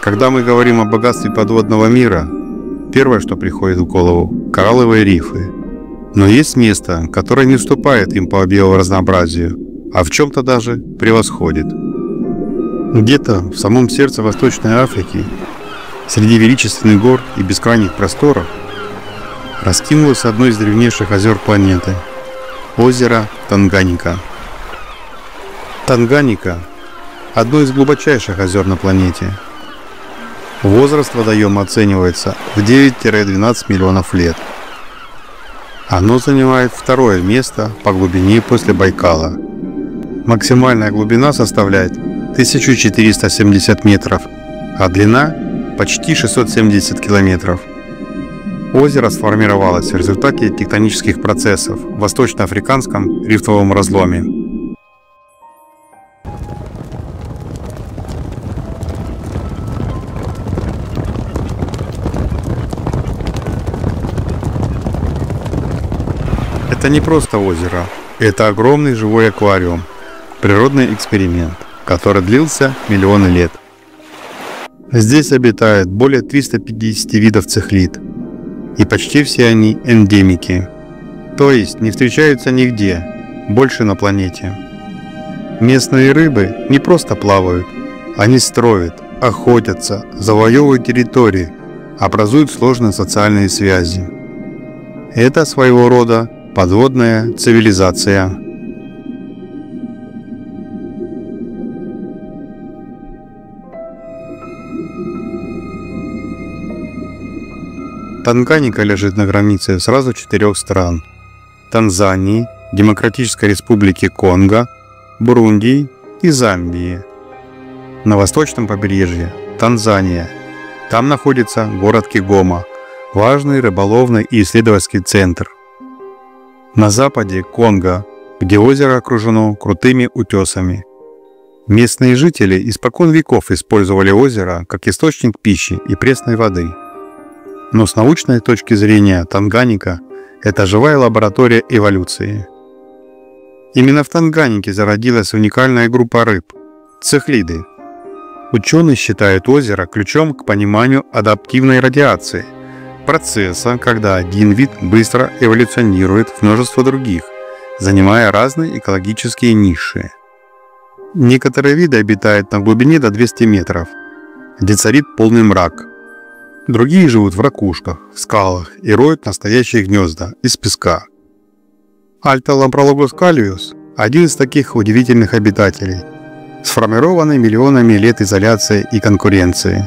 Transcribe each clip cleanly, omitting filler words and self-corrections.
Когда мы говорим о богатстве подводного мира, первое, что приходит в голову – коралловые рифы. Но есть место, которое не уступает им по биоразнообразию, а в чем-то даже превосходит. Где-то в самом сердце Восточной Африки, среди величественных гор и бескрайних просторов, раскинулось одно из древнейших озер планеты – озеро Танганьика. Танганьика – одно из глубочайших озер на планете. Возраст водоема оценивается в 9-12 миллионов лет. Оно занимает второе место по глубине после Байкала. Максимальная глубина составляет 1470 метров, а длина – почти 670 километров. Озеро сформировалось в результате тектонических процессов в восточноафриканском рифтовом разломе. Это не просто озеро, это огромный живой аквариум, природный эксперимент, который длился миллионы лет. Здесь обитает более 350 видов цихлид, и почти все они эндемики, то есть не встречаются нигде, больше на планете. Местные рыбы не просто плавают, они строят, охотятся, завоевывают территории, образуют сложные социальные связи. Это своего рода подводная цивилизация. Танганьика лежит на границе сразу 4 стран – Танзании, Демократической Республики Конго, Бурундии и Замбии. На восточном побережье – Танзания. Там находится город Кигома, важный рыболовный и исследовательский центр. На западе – Конго, где озеро окружено крутыми утесами. Местные жители испокон веков использовали озеро как источник пищи и пресной воды. Но с научной точки зрения Танганьика – это живая лаборатория эволюции. Именно в Танганьике зародилась уникальная группа рыб – цихлиды. Ученые считают озеро ключом к пониманию адаптивной радиации, процесса, когда один вид быстро эволюционирует в множество других, занимая разные экологические ниши. Некоторые виды обитают на глубине до 200 метров, где царит полный мрак. Другие живут в ракушках, в скалах и роют настоящие гнезда из песка. Альтолампрологус кальвиус – один из таких удивительных обитателей, сформированный миллионами лет изоляции и конкуренции.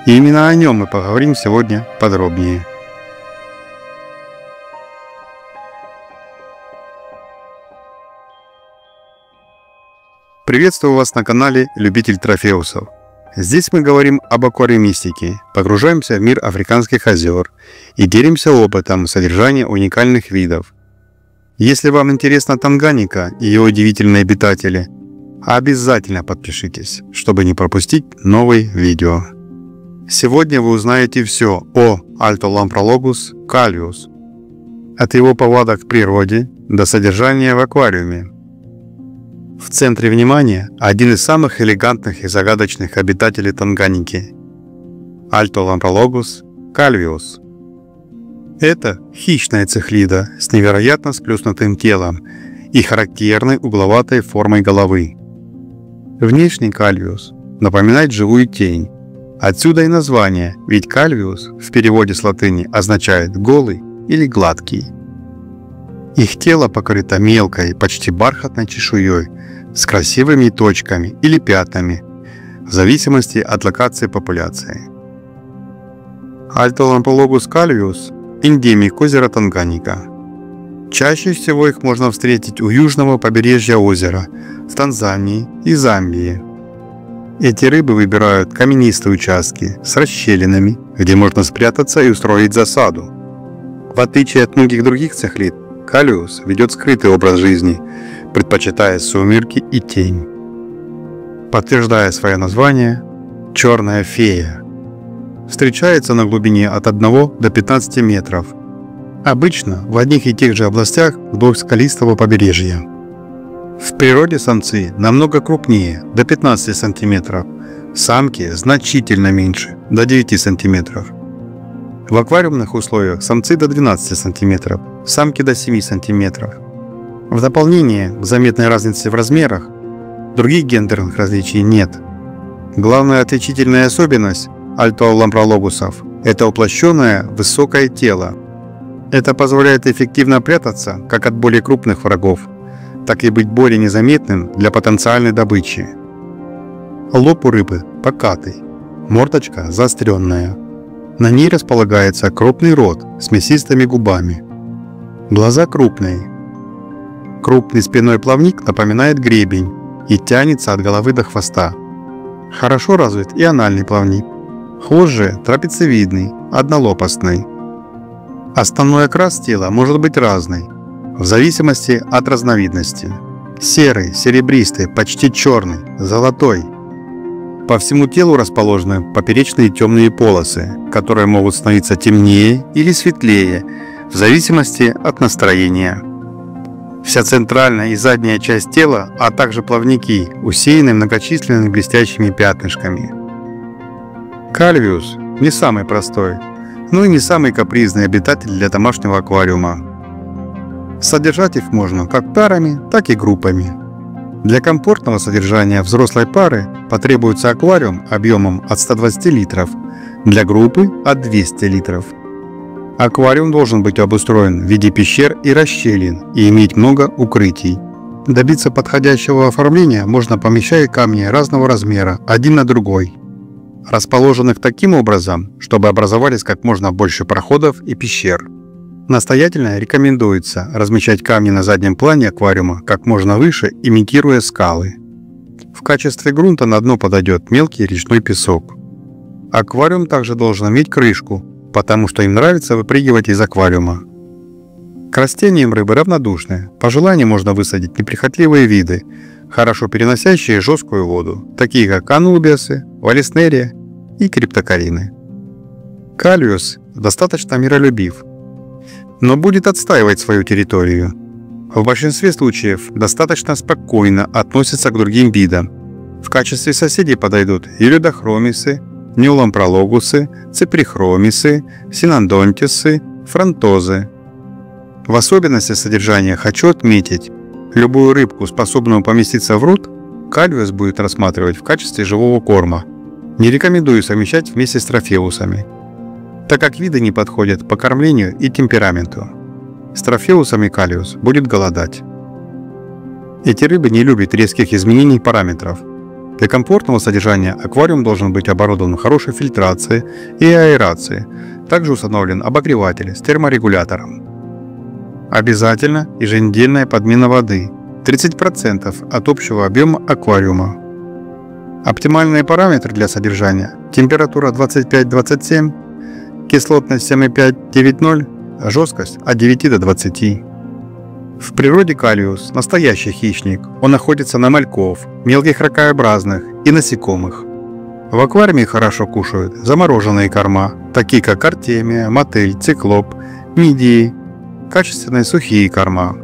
И именно о нем мы поговорим сегодня подробнее. Приветствую вас на канале Любитель Трофеусов. Здесь мы говорим об аквариумистике, погружаемся в мир африканских озер и делимся опытом содержания уникальных видов. Если вам интересна Танганьика и ее удивительные обитатели, обязательно подпишитесь, чтобы не пропустить новые видео. Сегодня вы узнаете все о Альтолампрологус кальвиус, от его повадок в природе до содержания в аквариуме. В центре внимания один из самых элегантных и загадочных обитателей Танганьики – Альтолампрологус кальвиус. Это хищная цихлида с невероятно сплюснутым телом и характерной угловатой формой головы. Внешний кальвиус напоминает живую тень. Отсюда и название, ведь кальвиус в переводе с латыни означает «голый» или «гладкий». Их тело покрыто мелкой, почти бархатной чешуей с красивыми точками или пятнами, в зависимости от локации популяции. Альтолампрологус кальвиус – эндемик озера Танганьика. Чаще всего их можно встретить у южного побережья озера в Танзании и Замбии. Эти рыбы выбирают каменистые участки с расщелинами, где можно спрятаться и устроить засаду. В отличие от многих других цихлид, Калиус ведет скрытый образ жизни, предпочитая сумерки и тень. Подтверждая свое название, черная фея встречается на глубине от 1 до 15 метров, обычно в одних и тех же областях вдоль скалистого побережья. В природе самцы намного крупнее, до 15 см, самки значительно меньше, до 9 см. В аквариумных условиях самцы до 12 см, самки до 7 см. В дополнение к заметной разнице в размерах, других гендерных различий нет. Главная отличительная особенность альтолампрологусов – это уплощенное высокое тело. Это позволяет эффективно прятаться как от более крупных врагов, так и быть более незаметным для потенциальной добычи. Лоб у рыбы покатый, мордочка заостренная. На ней располагается крупный рот с мясистыми губами. Глаза крупные. Крупный спинной плавник напоминает гребень и тянется от головы до хвоста. Хорошо развит и анальный плавник. Хвост же трапециевидный, однолопастный. Основной окрас тела может быть разный, в зависимости от разновидности. Серый, серебристый, почти черный, золотой. По всему телу расположены поперечные темные полосы, которые могут становиться темнее или светлее, в зависимости от настроения. Вся центральная и задняя часть тела, а также плавники, усеяны многочисленными блестящими пятнышками. Кальвиус не самый простой, но и не самый капризный обитатель для домашнего аквариума. Содержать их можно как парами, так и группами. Для комфортного содержания взрослой пары потребуется аквариум объемом от 120 литров, для группы от 200 литров. Аквариум должен быть обустроен в виде пещер и расщелин и иметь много укрытий. Добиться подходящего оформления можно, помещая камни разного размера один на другой, расположенных таким образом, чтобы образовались как можно больше проходов и пещер. Настоятельно рекомендуется размещать камни на заднем плане аквариума как можно выше, имитируя скалы. В качестве грунта на дно подойдет мелкий речной песок. Аквариум также должен иметь крышку, потому что им нравится выпрыгивать из аквариума. К растениям рыбы равнодушны. По желанию можно высадить неприхотливые виды, хорошо переносящие жесткую воду, такие как анубиасы, валиснерия и криптокарины. Кальвиус достаточно миролюбив, но будет отстаивать свою территорию. В большинстве случаев достаточно спокойно относится к другим видам. В качестве соседей подойдут юлидохромисы, неолампрологусы, циприхромисы, синодонтисы, фронтозы. В особенности содержания хочу отметить, любую рыбку, способную поместиться в рот, Кальвиус будет рассматривать в качестве живого корма. Не рекомендую совмещать вместе с трофеусами, так как виды не подходят по кормлению и темпераменту. С трофеусами Кальвиус будет голодать. Эти рыбы не любят резких изменений параметров. Для комфортного содержания аквариум должен быть оборудован хорошей фильтрацией и аэрацией. Также установлен обогреватель с терморегулятором. Обязательно еженедельная подмена воды 30% от общего объема аквариума. Оптимальные параметры для содержания: температура 25-27, кислотность 7,5-9,0, жесткость от 9 до 20. В природе Кальвиус – настоящий хищник. Он охотится на мальков, мелких ракообразных и насекомых. В аквариуме хорошо кушают замороженные корма, такие как артемия, мотыль, циклоп, мидии, качественные сухие корма.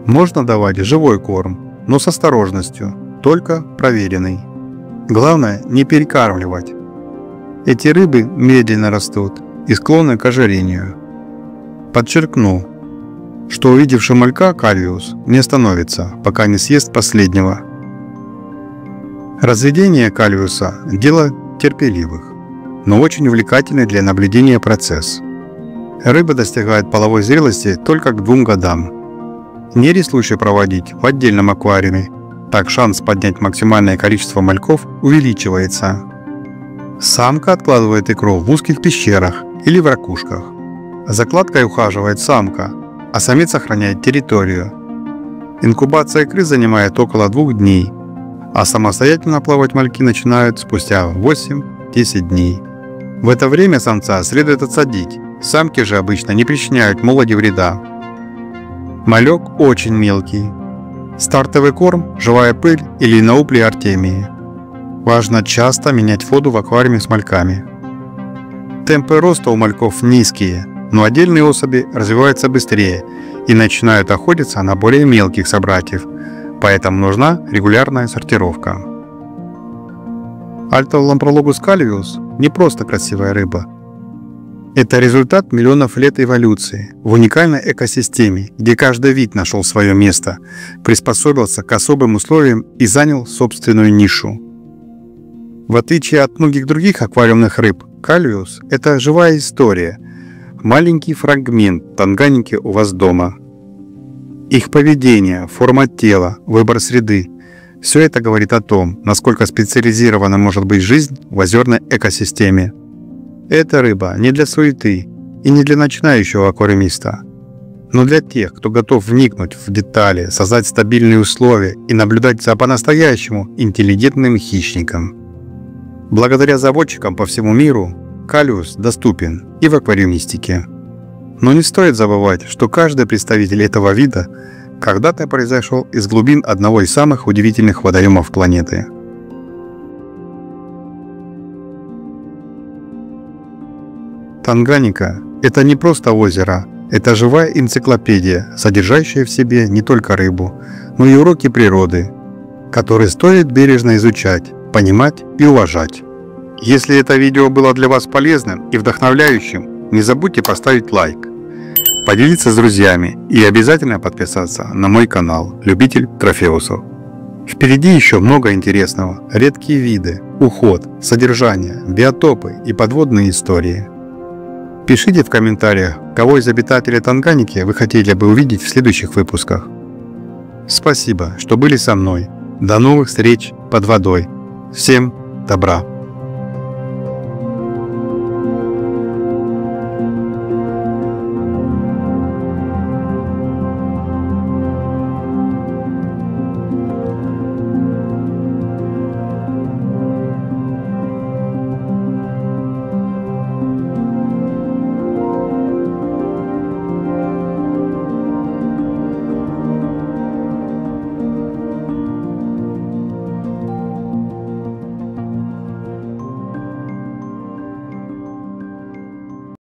Можно давать живой корм, но с осторожностью, только проверенный. Главное не перекармливать. Эти рыбы медленно растут и склонны к ожирению. Подчеркну, что увидевший малька Кальвиус не остановится, пока не съест последнего. Разведение Кальвиуса – дело терпеливых, но очень увлекательный для наблюдения процесс. Рыба достигает половой зрелости только к 2 годам. Не риск случай проводить в отдельном аквариуме, так шанс поднять максимальное количество мальков увеличивается. Самка откладывает икру в узких пещерах или в ракушках. Закладкой ухаживает самка, а самец охраняет территорию. Инкубация икры занимает около 2 дней. а самостоятельно плавать мальки начинают спустя 8-10 дней. В это время самца следует отсадить, самки же обычно не причиняют молоди вреда. Малек очень мелкий. Стартовый корм – живая пыль или наупли артемии. Важно часто менять воду в аквариуме с мальками. Темпы роста у мальков низкие, но отдельные особи развиваются быстрее и начинают охотиться на более мелких собратьев, поэтому нужна регулярная сортировка. Альтолампрологус кальвиус не просто красивая рыба. Это результат миллионов лет эволюции в уникальной экосистеме, где каждый вид нашел свое место, приспособился к особым условиям и занял собственную нишу. В отличие от многих других аквариумных рыб, кальвиус – это живая история, маленький фрагмент танганики у вас дома. Их поведение, форма тела, выбор среды – все это говорит о том, насколько специализирована может быть жизнь в озерной экосистеме. Эта рыба не для суеты и не для начинающего аквариумиста, но для тех, кто готов вникнуть в детали, создать стабильные условия и наблюдать за по-настоящему интеллигентным хищником. Благодаря заводчикам по всему миру кальвиус доступен и в аквариумистике. Но не стоит забывать, что каждый представитель этого вида когда-то произошел из глубин одного из самых удивительных водоемов планеты. Танганика – это не просто озеро, это живая энциклопедия, содержащая в себе не только рыбу, но и уроки природы, которые стоит бережно изучать, понимать и уважать. Если это видео было для вас полезным и вдохновляющим, не забудьте поставить лайк, поделиться с друзьями и обязательно подписаться на мой канал «Любитель трофеусов». Впереди еще много интересного: редкие виды, уход, содержание, биотопы и подводные истории. Пишите в комментариях, кого из обитателей Танганики вы хотели бы увидеть в следующих выпусках. Спасибо, что были со мной. До новых встреч под водой. Всем добра!